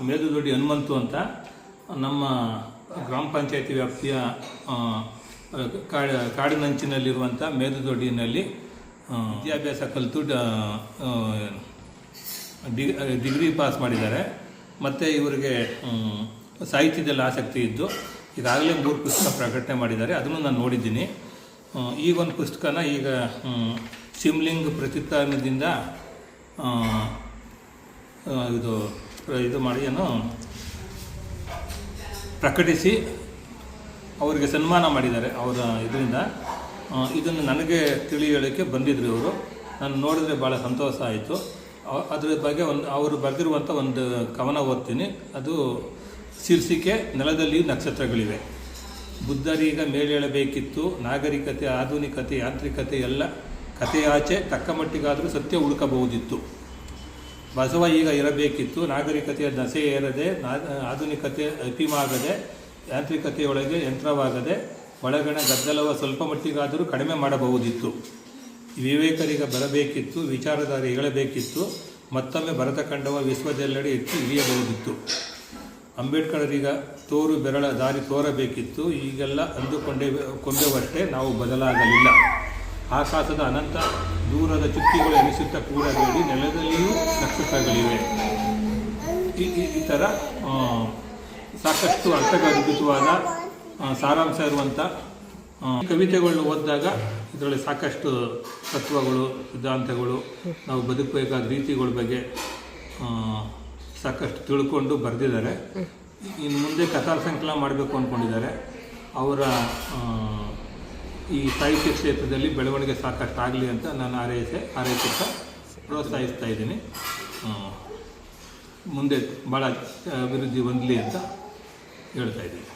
ಮೇದುದೊಡ್ಡಿ ಹನುಮಂತು ಅಂತ ನಮ್ಮ ಗ್ರಾಮ ಪಂಚಾಯತಿ ವ್ಯಾಪ್ತಿಯ ಕಾಡಿನಂಚಿನಲ್ಲಿರುವಂಥ ಮೇದುದೊಡ್ಡಿನಲ್ಲಿ ವಿದ್ಯಾಭ್ಯಾಸ ಕಲಿತು ಡಿಗ್ರಿ ಪಾಸ್ ಮಾಡಿದ್ದಾರೆ. ಮತ್ತು ಇವರಿಗೆ ಸಾಹಿತ್ಯದಲ್ಲಿ ಆಸಕ್ತಿ ಇದ್ದು ಈಗಾಗಲೇ 3 ಪುಸ್ತಕ ಪ್ರಕಟಣೆ ಮಾಡಿದ್ದಾರೆ. ಅದನ್ನು ನಾನು ನೋಡಿದ್ದೀನಿ. ಈಗ ಒಂದು ಪುಸ್ತಕನ ಈಗ ಸಿಮ್ಲಿಂಗ್ ಪ್ರತಿಷ್ಠಾನದಿಂದ ಇದು ಮಾಡಿ ಏನೋ ಪ್ರಕಟಿಸಿ ಅವರಿಗೆ ಸನ್ಮಾನ ಮಾಡಿದ್ದಾರೆ. ಅವರ ಇದರಿಂದ ಇದನ್ನು ನನಗೆ ಹೇಳೋಕ್ಕೆ ಬಂದಿದ್ರು ಇವರು. ನಾನು ನೋಡಿದ್ರೆ ಭಾಳ ಸಂತೋಷ ಆಯಿತು. ಅದ್ರ ಬಗ್ಗೆ ಅವರು ಬರೆದಿರುವಂಥ ಒಂದು ಕವನ ಓದ್ತೀನಿ. ಅದು ಶೀರ್ಷಿಕೆ ನೆಲದಲ್ಲಿ ನಕ್ಷತ್ರಗಳಿವೆ. ಬುದ್ಧರೀಗ ಮೇಲೇಳಬೇಕಿತ್ತು, ನಾಗರಿಕತೆ, ಆಧುನಿಕತೆ, ಯಾಂತ್ರಿಕತೆ ಎಲ್ಲ ಕಥೆಯಾಚೆ ತಕ್ಕ ಮಟ್ಟಿಗಾದರೂ ಸತ್ಯ ಹುಡುಕಬಹುದಿತ್ತು. ಬಸವ ಈಗ ಇರಬೇಕಿತ್ತು, ನಾಗರಿಕತೆಯ ದಸೆ ಏರದೆ, ಆಧುನಿಕತೆ ಅತಿಮಾಗದೆ, ಯಾಂತ್ರಿಕತೆಯೊಳಗೆ ಯಂತ್ರವಾಗದೆ, ಒಳಗಣ ಗದ್ದಲವ ಸ್ವಲ್ಪ ಮಟ್ಟಿಗಾದರೂ ಕಡಿಮೆ ಮಾಡಬಹುದಿತ್ತು. ವಿವೇಕರಿಗೆ ಬರಬೇಕಿತ್ತು, ವಿಚಾರಧಾರೆ ಹೇಳಬೇಕಿತ್ತು, ಮತ್ತೊಮ್ಮೆ ಭರತ ಕಂಡವ ವಿಶ್ವದೆಲ್ಲೆಡೆ ಎತ್ತಿ ಇಳಿಯಬಹುದಿತ್ತು. ಅಂಬೇಡ್ಕರರೀಗ ತೋರು ಬೆರಳ ದಾರಿ ತೋರಬೇಕಿತ್ತು, ಈಗೆಲ್ಲ ಕೊಂಬೆವಷ್ಟೇ ನಾವು ಬದಲಾಗಲಿಲ್ಲ. ಆಕಾಶದ ಅನಂತ ದೂರದ ಚುಕ್ಕಿಗಳು ಎನಿಸುತ್ತಾ ಕೂಡಬೇಡಿ, ನೆಲದಲ್ಲಿಯೂ ನಕ್ಷತ್ರಗಳಿವೆ. ಈ ಥರ ಸಾಕಷ್ಟು ಅರ್ಥಗರ್ಭಿತವಾದ ಸಾರಾಂಶ ಇರುವಂಥ ಕವಿತೆಗಳನ್ನು ಓದಿದಾಗ ಇದರಲ್ಲಿ ಸಾಕಷ್ಟು ತತ್ವಗಳು, ಸಿದ್ಧಾಂತಗಳು, ನಾವು ಬದುಕಬೇಕಾದ ರೀತಿಗಳ ಬಗ್ಗೆ ಸಾಕಷ್ಟು ತಿಳ್ಕೊಂಡು ಬರೆದಿದ್ದಾರೆ. ಇನ್ನು ಮುಂದೆ ಕಥಾ ಸಂಕಲನ ಮಾಡಬೇಕು ಅಂದ್ಕೊಂಡಿದ್ದಾರೆ. ಅವರ ಈ ಸಾಹಿತ್ಯ ಕ್ಷೇತ್ರದಲ್ಲಿ ಬೆಳವಣಿಗೆ ಸಾಕಷ್ಟು ಆಗಲಿ ಅಂತ ನಾನು ಹಾರೈಸುತ್ತಾ ಪ್ರೋತ್ಸಾಹಿಸ್ತಾ ಇದ್ದೀನಿ. ಮುಂದೆ ಭಾಳ ಅಭಿವೃದ್ಧಿ ಹೊಂದಲಿ ಅಂತ ಹೇಳ್ತಾ ಇದ್ದೀನಿ.